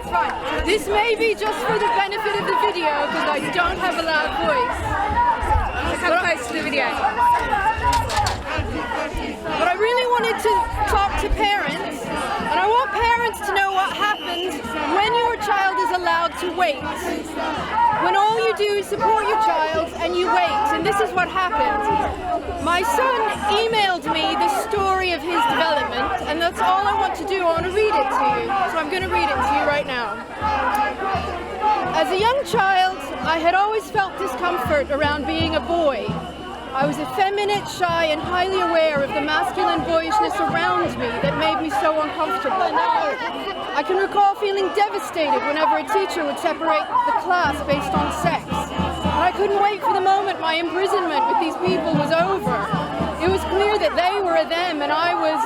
That's fine. This may be just for the benefit of the video because I don't have a loud voice. So come close to the video. But I really wanted to talk to parents, and I want parents to know what happens when your child is allowed to wait. When all you do is support your child and you wait, and this is what happened. My son emailed me the story of his development, and that's all I want to do. I want to read it to you, so I'm going to read it to you right now. As a young child, I had always felt discomfort around being a boy. I was effeminate, shy, and highly aware of the masculine boyishness around me that made me so uncomfortable. I can recall feeling devastated whenever a teacher would separate the class based on sex. And I couldn't wait for the moment my imprisonment with these people was over. It was clear that they were a them and I was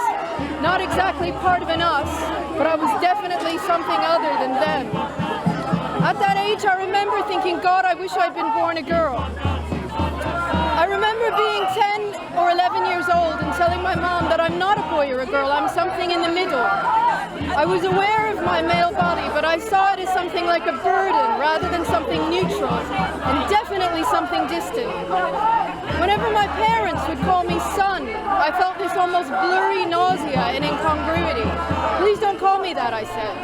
not exactly part of an us, but I was definitely something other than them. At that age, I remember thinking, God, I wish I'd been born a girl. I remember being 10 or 11 years old and telling my mom that I'm not a boy or a girl, I'm something in the middle. I was aware of my male body, but I saw it as something like a burden rather than something neutral, and definitely something distant. Whenever my parents would call me son, I felt this almost blurry nausea and incongruity. Please don't call me that, I said.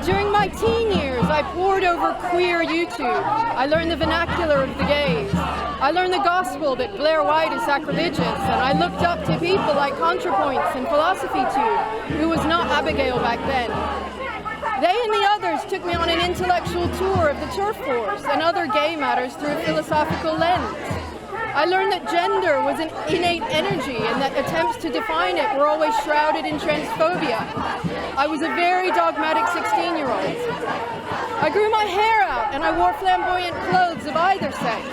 During my teen years, I pored over queer YouTube. I learned the vernacular of the gays. I learned the gospel that Blair White is sacrilegious, and I looked up to people like ContraPoints and Philosophy Tube, who was not Abigail back then. They and the others took me on an intellectual tour of the turf wars and other gay matters through a philosophical lens. I learned that gender was an innate energy and that attempts to define it were always shrouded in transphobia. I was a very dogmatic 16-year-old. I grew my hair out and I wore flamboyant clothes of either sex.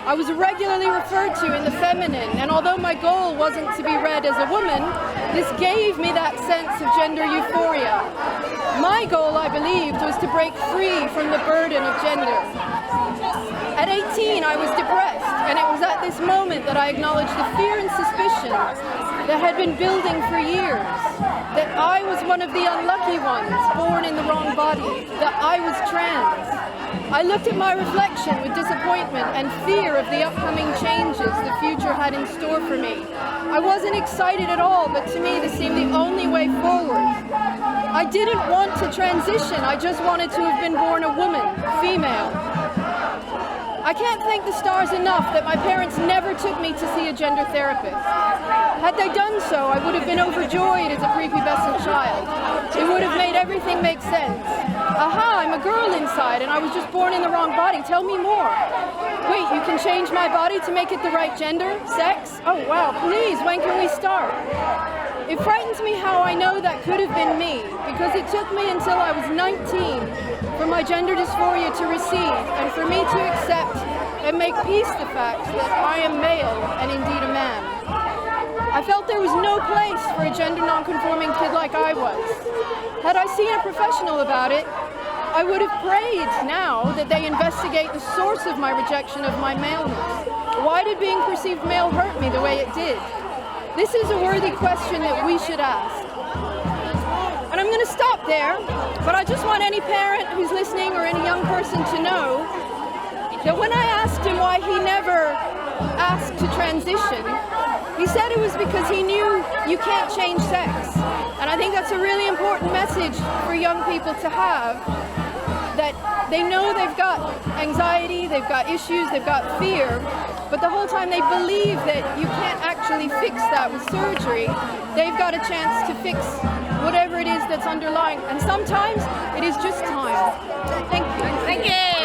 I was regularly referred to in the feminine, and although my goal wasn't to be read as a woman, this gave me that sense of gender euphoria. My goal, I believed, was to break free from the burden of gender. At 18, I was depressed, and it was at this moment that I acknowledged the fear and suspicion that had been building for years, that I was one of the unlucky ones born in the wrong body, that I was trans. I looked at my reflection with disappointment and fear of the upcoming changes the future had in store for me. I wasn't excited at all, but to me this seemed the only way forward. I didn't want to transition, I just wanted to have been born a woman, female. I can't thank the stars enough that my parents never took me to see a gender therapist. Had they done so, I would have been overjoyed as a prepubescent child. It would have made everything make sense. Aha, I'm a girl inside and I was just born in the wrong body. Tell me more. Wait, you can change my body to make it the right gender? Sex? Oh wow, please, when can we start? It frightens me how I know that could have been me, because it took me until I was 19 for my gender dysphoria to recede and for me to accept and make peace the fact that I am male and indeed a man. I felt there was no place for a gender non-conforming kid like I was. Had I seen a professional about it, I would have prayed now that they investigate the source of my rejection of my maleness. Why did being perceived male hurt me the way it did? This is a worthy question that we should ask. And I'm going to stop there, but I just want any parent who's listening or any young person to know that when I asked him why he never asked to transition, he said it was because he knew you can't change sex. And I think that's a really important message for young people to have, that they know they've got anxiety, they've got issues, they've got fear, but the whole time they believe that you can't actually fix that with surgery, they've got a chance to fix whatever it is that's underlying. And sometimes it is just time. Thank you. Thank you.